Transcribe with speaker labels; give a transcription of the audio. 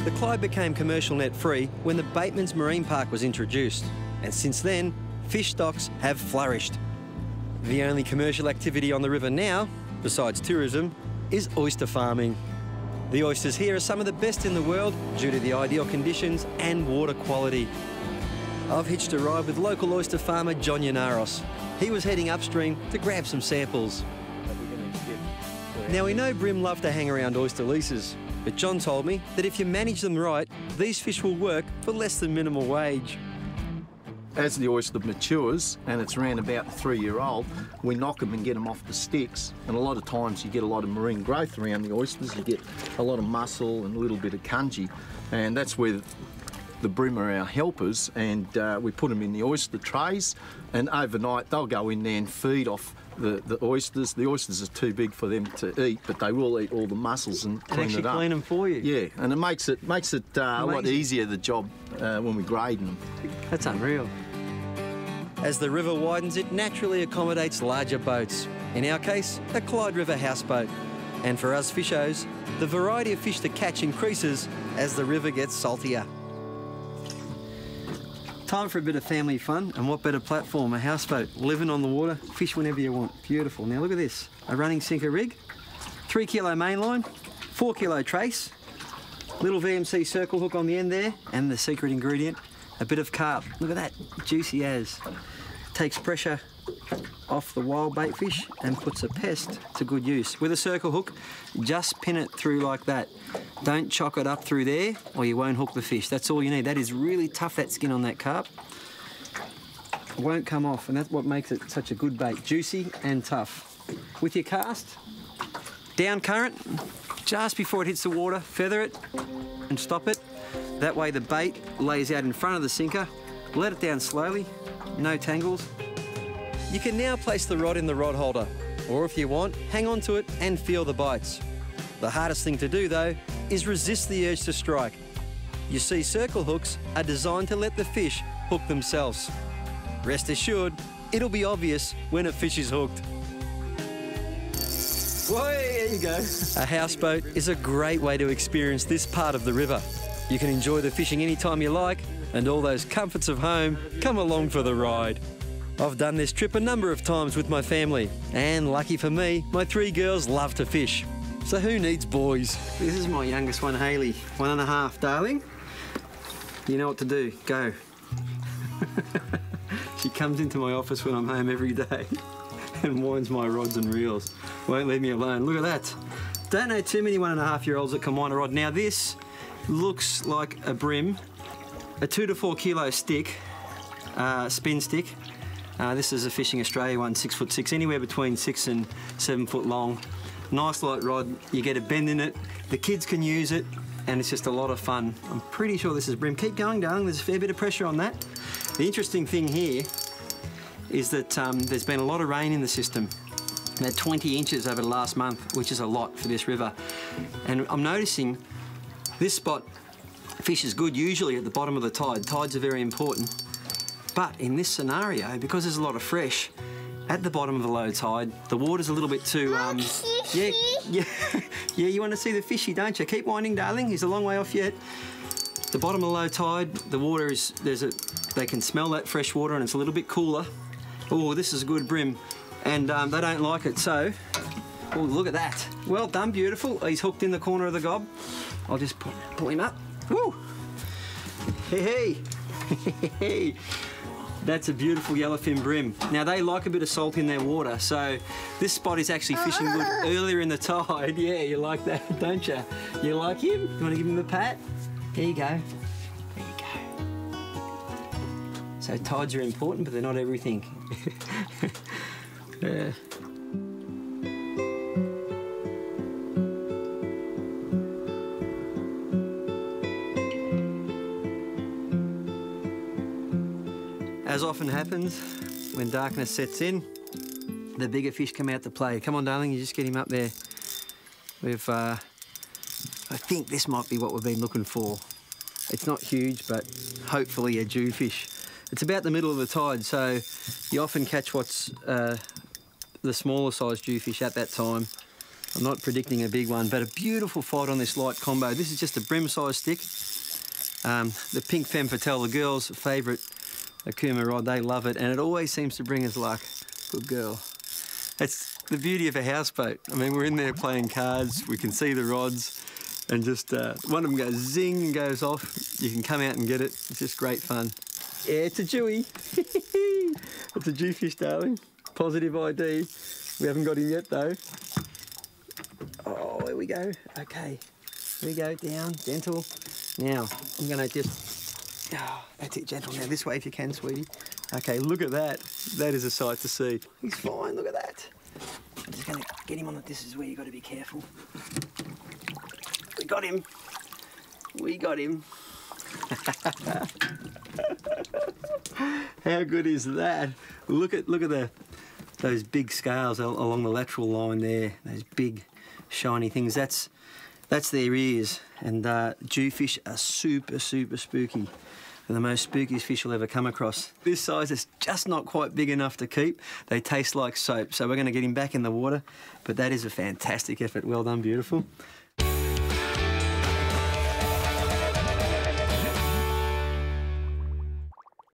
Speaker 1: The Clyde became commercial net free when the Bateman's Marine Park was introduced, and since then, fish stocks have flourished. The only commercial activity on the river now, besides tourism, is oyster farming. The oysters here are some of the best in the world due to the ideal conditions and water quality. I've hitched a ride with local oyster farmer John Yanaros. He was heading upstream to grab some samples. Now, we know Bream love to hang around oyster leases, but John told me that if you manage them right, these fish will work for less than minimum wage.
Speaker 2: As the oyster matures, and it's around about 3-year-old, we knock them and get them off the sticks. And a lot of times you get a lot of marine growth around the oysters. You get a lot of mussel and a little bit of congee. And that's where the Bream are our helpers. And we put them in the oyster trays. And overnight they'll go in there and feed off the oysters. The oysters are too big for them to eat, but they will eat all the mussels and clean it up.
Speaker 1: Clean them for you?
Speaker 2: Yeah, and it makes it a lot easier, the job, when we're grading them.
Speaker 1: That's unreal. As the river widens, it naturally accommodates larger boats. In our case, a Clyde River houseboat. And for us fishos, the variety of fish to catch increases as the river gets saltier. Time for a bit of family fun, and what better platform, a houseboat, living on the water, fish whenever you want. Beautiful. Now look at this, a running sinker rig, 3 kilo mainline, 4 kilo trace, little VMC circle hook on the end there, and the secret ingredient, a bit of carp. Look at that, juicy as. Takes pressure off the wild bait fish and puts a pest to good use. With a circle hook, just pin it through like that. Don't chock it up through there or you won't hook the fish. That's all you need. That is really tough, that skin on that carp. It won't come off, and that's what makes it such a good bait. Juicy and tough. With your cast, down current, just before it hits the water, feather it and stop it. That way the bait lays out in front of the sinker. Let it down slowly, no tangles. You can now place the rod in the rod holder, or if you want, hang on to it and feel the bites. The hardest thing to do though is resist the urge to strike. You see, circle hooks are designed to let the fish hook themselves. Rest assured, it'll be obvious when a fish is hooked. Whoa, there you go. A houseboat is a great way to experience this part of the river. You can enjoy the fishing anytime you like, and all those comforts of home come along for the ride. I've done this trip a number of times with my family, and lucky for me, my 3 girls love to fish. So who needs boys? This is my youngest one, Hayley, 1.5, darling. You know what to do, go. She comes into my office when I'm home every day and winds my rods and reels. Won't leave me alone. Look at that. Don't know too many 1.5-year-olds that can wind a rod. Now this looks like a Bream, a 2 to 4 kilo stick, spin stick. This is a Fishing Australia one, 6'6", anywhere between 6 and 7 foot long. Nice light rod, you get a bend in it, the kids can use it, and it's just a lot of fun. I'm pretty sure this is Bream. Keep going, darling, there's a fair bit of pressure on that. The interesting thing here is that there's been a lot of rain in the system. About 20 inches over the last month, which is a lot for this river. And I'm noticing this spot, fish is good usually at the bottom of the tide. Tides are very important. But in this scenario, because there's a lot of fresh, at the bottom of the low tide, the water's a little bit too... yeah, you want to see the fishy, don't you? Keep winding, darling. He's a long way off yet. The bottom of the low tide, the water is... they can smell that fresh water and it's a little bit cooler. Oh, this is a good Bream. And they don't like it, so... Oh, look at that. Well done, beautiful. He's hooked in the corner of the gob. I'll just pull him up. Woo! Hey, hey. That's a beautiful yellowfin Bream. Now, they like a bit of salt in their water, so this spot is actually fishing good earlier in the tide. Yeah, you like that, don't you? You like him? You want to give him a pat? There you go. There you go. So tides are important, but they're not everything. Yeah. As often happens, when darkness sets in, the bigger fish come out to play. Come on, darling, you just get him up there. I think this might be what we've been looking for. It's not huge, but hopefully a Jewfish. It's about the middle of the tide, so you often catch what's the smaller sized Jewfish at that time. I'm not predicting a big one, but a beautiful fight on this light combo. This is just a Bream size stick. The pink femme fatale, the girls' favourite Akuma rod, they love it, and it always seems to bring us luck. Good girl. That's the beauty of a houseboat. I mean, we're in there playing cards, we can see the rods, and just one of them goes zing and goes off. You can come out and get it. It's just great fun. Yeah, it's a Jewy. It's a Jewfish, darling. Positive ID. We haven't got him yet, though. Oh, here we go. Okay. Here we go, down, gentle. Now, I'm going to just... Oh, that's it, gentle. Now, this way if you can, sweetie. Okay, look at that. That is a sight to see. He's fine, look at that. I'm just going to get him on it. This is where you've got to be careful. We got him. We got him. How good is that? Look at those big scales along the lateral line there. Those big shiny things. That's their ears. And Jewfish are super spooky. They're the most spookiest fish you'll ever come across. This size is just not quite big enough to keep. They taste like soap, so we're going to get him back in the water. But that is a fantastic effort. Well done, beautiful.